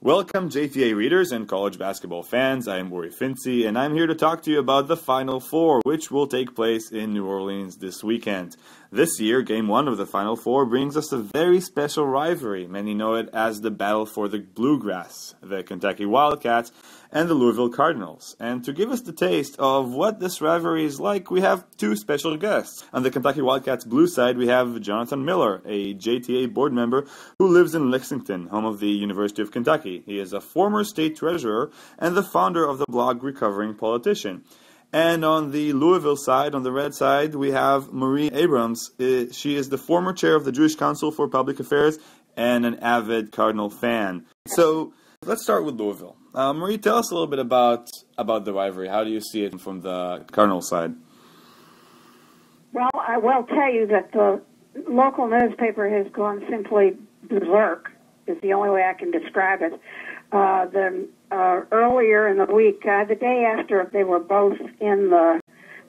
Welcome JTA readers and college basketball fans. I am Uri Finzi, and I'm here to talk to you about the Final Four, which will take place in New Orleans this weekend. This year, Game 1 of the Final Four brings us a very special rivalry. Many know it as the battle for the Bluegrass, the Kentucky Wildcats and the Louisville Cardinals. And to give us the taste of what this rivalry is like, we have two special guests. On the Kentucky Wildcats blue side, we have Jonathan Miller, a JTA board member who lives in Lexington, home of the University of Kentucky. He is a former state treasurer and the founder of the blog Recovering Politician. And on the Louisville side, on the red side, we have Marie Abrams. She is the former chair of the Jewish Council for Public Affairs and an avid Cardinal fan. So let's start with Louisville. Marie, tell us a little bit about the rivalry. How do you see it from the Cardinal side? Well, I will tell you that the local newspaper has gone simply berserk, is the only way I can describe it. Earlier in the week, the day after they were both in the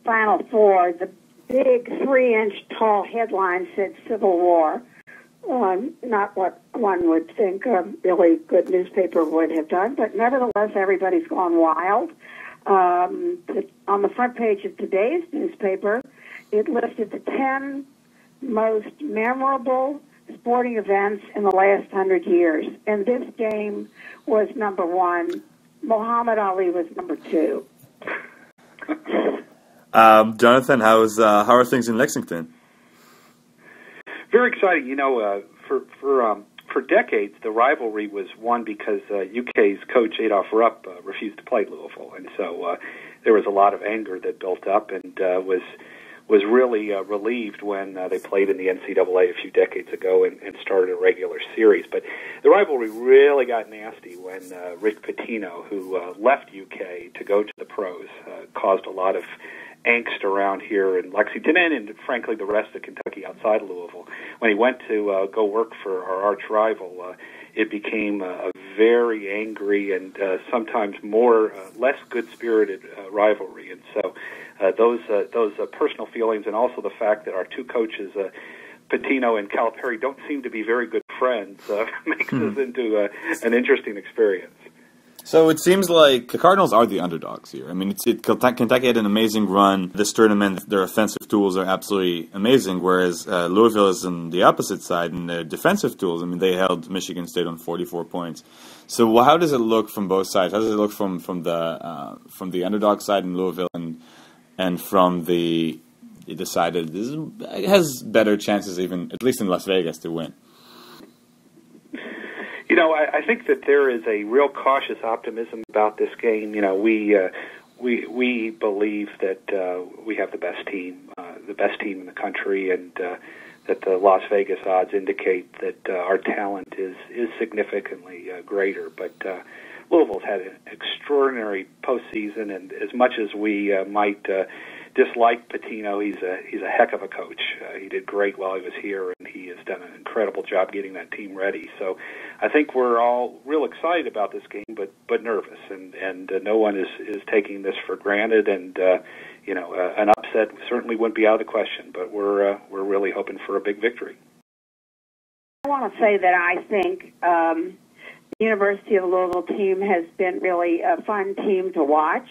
Final Four, the big 3-inch tall headline said Civil War. Not what one would think a really good newspaper would have done, but nevertheless, everybody's gone wild. On the front page of today's newspaper, it listed the 10 most memorable sporting events in the last 100 years, and this game was number 1. Muhammad Ali was number 2. Jonathan, how are things in Lexington? Very exciting. You know, for decades, the rivalry was won because UK's coach Adolph Rupp refused to play Louisville, and so there was a lot of anger that built up, and was really relieved when they played in the NCAA a few decades ago and started a regular series. But the rivalry really got nasty when Rick Pitino, who left UK to go to the pros, caused a lot of angst around here in Lexington and frankly, the rest of Kentucky outside of Louisville. When he went to go work for our arch rival, it became a very angry and sometimes less good-spirited rivalry. And so those personal feelings, and also the fact that our two coaches, Pitino and Calipari, don't seem to be very good friends, makes this into an interesting experience. So it seems like the Cardinals are the underdogs here. I mean, Kentucky had an amazing run this tournament. Their offensive tools are absolutely amazing, whereas Louisville is on the opposite side, and their defensive tools, I mean, they held Michigan State on 44 points. So how does it look from both sides? How does it look from the underdog side in Louisville and from the side that has better chances, even at least in Las Vegas, to win? You know, I think that there is a real cautious optimism about this game. You know, we believe that we have the best team in the country, and that the Las Vegas odds indicate that our talent is significantly greater. But Louisville's had an extraordinary postseason, and as much as we might dislike Pitino, he's a heck of a coach. He did great while he was here, and he has done an incredible job getting that team ready. So I think we're all real excited about this game, but nervous, and no one is taking this for granted. And an upset certainly wouldn't be out of the question, but we're really hoping for a big victory. I want to say that I think the University of Louisville team has been really a fun team to watch.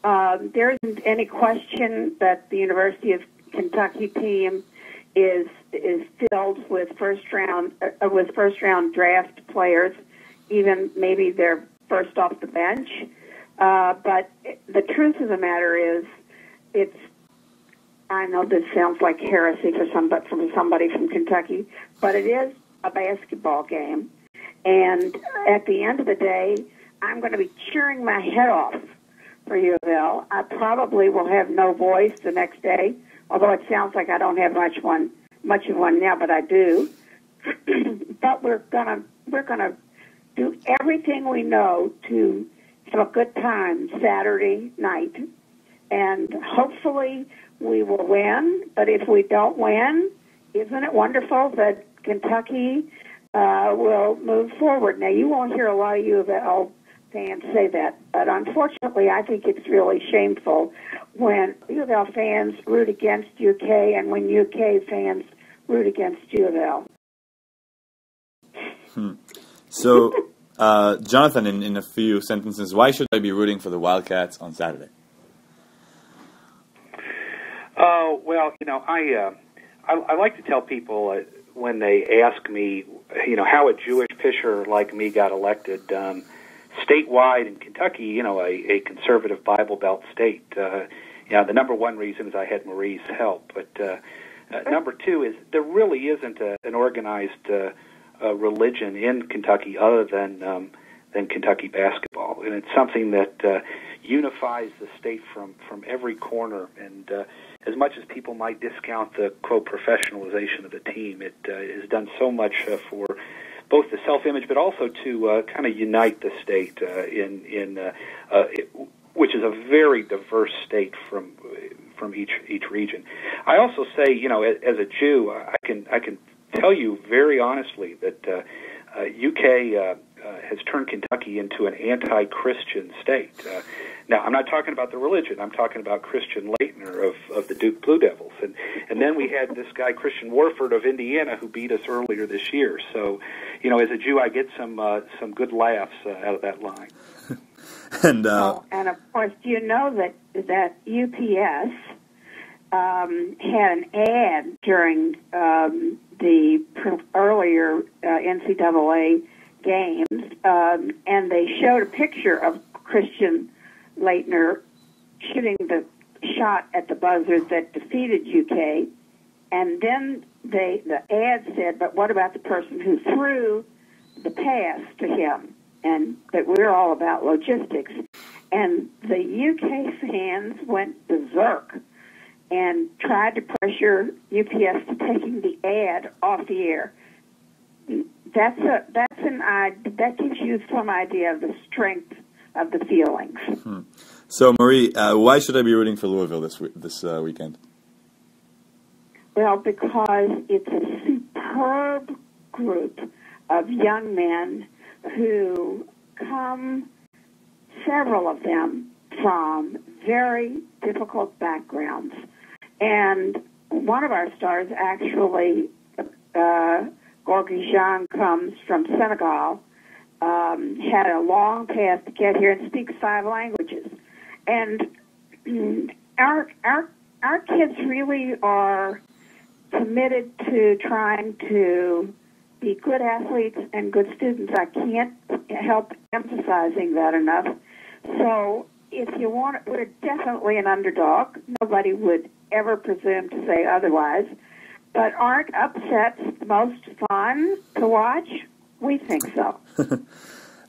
There isn't any question that the University of Kentucky team is filled with first round draft players, even maybe they're first off the bench. But the truth of the matter is, I know this sounds like heresy from somebody from Kentucky, but it is a basketball game, and at the end of the day, I'm going to be cheering my head off for U of L. I probably will have no voice the next day, although it sounds like I don't have much of one now, but I do. But we're gonna do everything we know to have a good time Saturday night, and hopefully we will win. But if we don't win, isn't it wonderful that Kentucky will move forward? Now, you won't hear a lot of U of L fans say that, but unfortunately I think it's really shameful when U of L fans root against UK and when UK fans root against U of L. So Jonathan, in a few sentences, why should I be rooting for the Wildcats on Saturday? Well, I like to tell people when they ask me, how a Jewish pitcher like me got elected statewide in Kentucky, a conservative Bible Belt state. The number one reason is I had Marie's help, but number two is there really isn't an organized religion in Kentucky other than Kentucky basketball, and it's something that unifies the state from every corner. And as much as people might discount the quote professionalization of the team, it has done so much for both the self-image, but also to kind of unite the state which is a very diverse state from each region. I also say, as a Jew, I can tell you very honestly that UK has turned Kentucky into an anti-Christian state. Now, I'm not talking about the religion. I'm talking about Christian Leitner of the Duke Blue Devils. And then we had this guy, Christian Warford of Indiana, who beat us earlier this year. So, as a Jew, I get some good laughs out of that line. And of course, do you know that UPS had an ad during the earlier NCAA games, and they showed a picture of Christian Leitner shooting the shot at the buzzer that defeated UK, and then the ad said, but what about the person who threw the pass to him? And that we're all about logistics. And the UK fans went berserk and tried to pressure UPS to taking the ad off the air. That gives you some idea of the strength of the feelings. Hmm. So, Marie, why should I be rooting for Louisville this weekend? Well, because it's a superb group of young men who come, several of them, from very difficult backgrounds. And one of our stars, actually, Gorgui Jean, comes from Senegal, had a long path to get here and speaks 5 languages. And our kids really are committed to trying to be good athletes and good students. I can't help emphasizing that enough. So if you want, we're definitely an underdog. Nobody would ever presume to say otherwise. But aren't upsets the most fun to watch? We think so.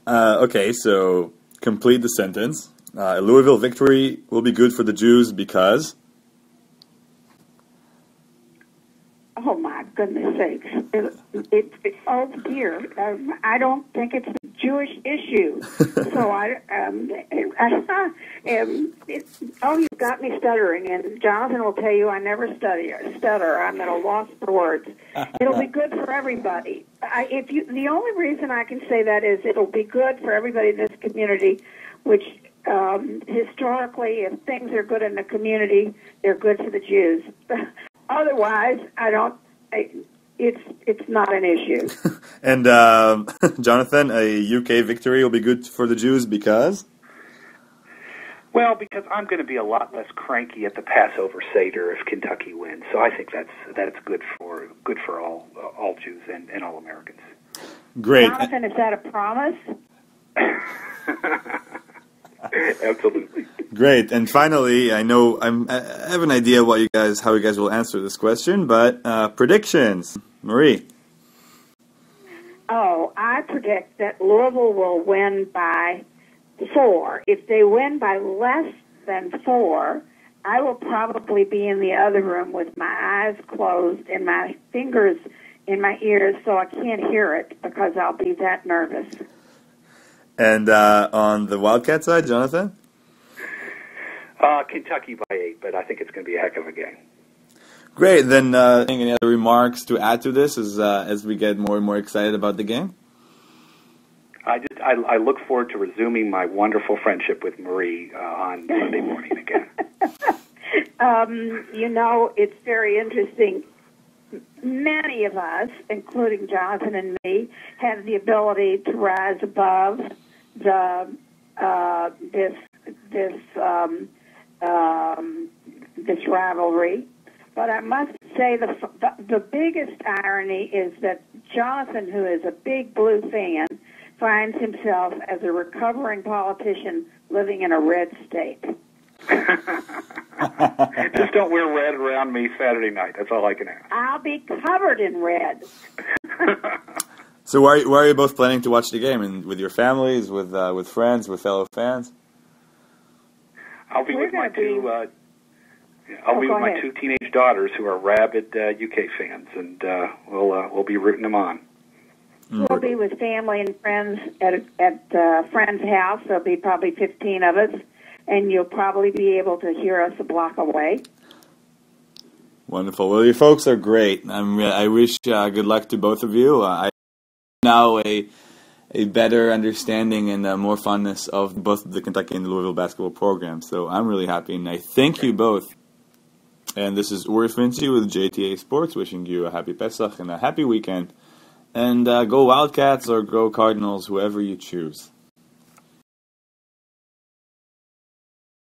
Okay, so complete the sentence. A Louisville victory will be good for the Jews because... Oh, my goodness sakes. Oh, dear. I don't think it's a Jewish issue. So you've got me stuttering. And Jonathan will tell you I never stutter. I'm at a loss for words. It'll be good for everybody. The only reason I can say that is it'll be good for everybody in this community, which historically, if things are good in the community, they're good for the Jews. Otherwise, it's not an issue. And Jonathan, a UK victory will be good for the Jews because? Well, because I'm going to be a lot less cranky at the Passover Seder if Kentucky wins. So I think that's good for all Jews and all Americans. Great. Jonathan, is that a promise? Absolutely. Great. And finally, I have an idea how you guys will answer this question, but predictions. Marie. Oh, I predict that Louisville will win by 4. If they win by less than 4, I will probably be in the other room with my eyes closed and my fingers in my ears so I can't hear it because I'll be that nervous. And on the Wildcat side, Jonathan? Kentucky by 8, but I think it's going to be a heck of a game. Great. Then any other remarks to add to this as we get more and more excited about the game? I look forward to resuming my wonderful friendship with Marie on Sunday morning again. It's very interesting. many of us, including Jonathan and me, have the ability to rise above the this rivalry. But I must say the biggest irony is that Jonathan, who is a big Blue fan, finds himself as a recovering politician living in a red state. Just don't wear red around me Saturday night. That's all I can ask. I'll be covered in red. So where are you both planning to watch the game? And with your families, with friends, with fellow fans? I'll be with my two teenage daughters who are rabid UK fans, and we'll be rooting them on. We'll be with family and friends at a friend's house. There'll be probably 15 of us, and you'll probably be able to hear us a block away. Wonderful. Well, you folks are great. I wish good luck to both of you. I now a better understanding and more fondness of both the Kentucky and the Louisville basketball programs. So I'm really happy, and I thank you both. And this is Uri Finzi with JTA Sports, wishing you a happy Pesach and a happy weekend. And go Wildcats or go Cardinals, whoever you choose.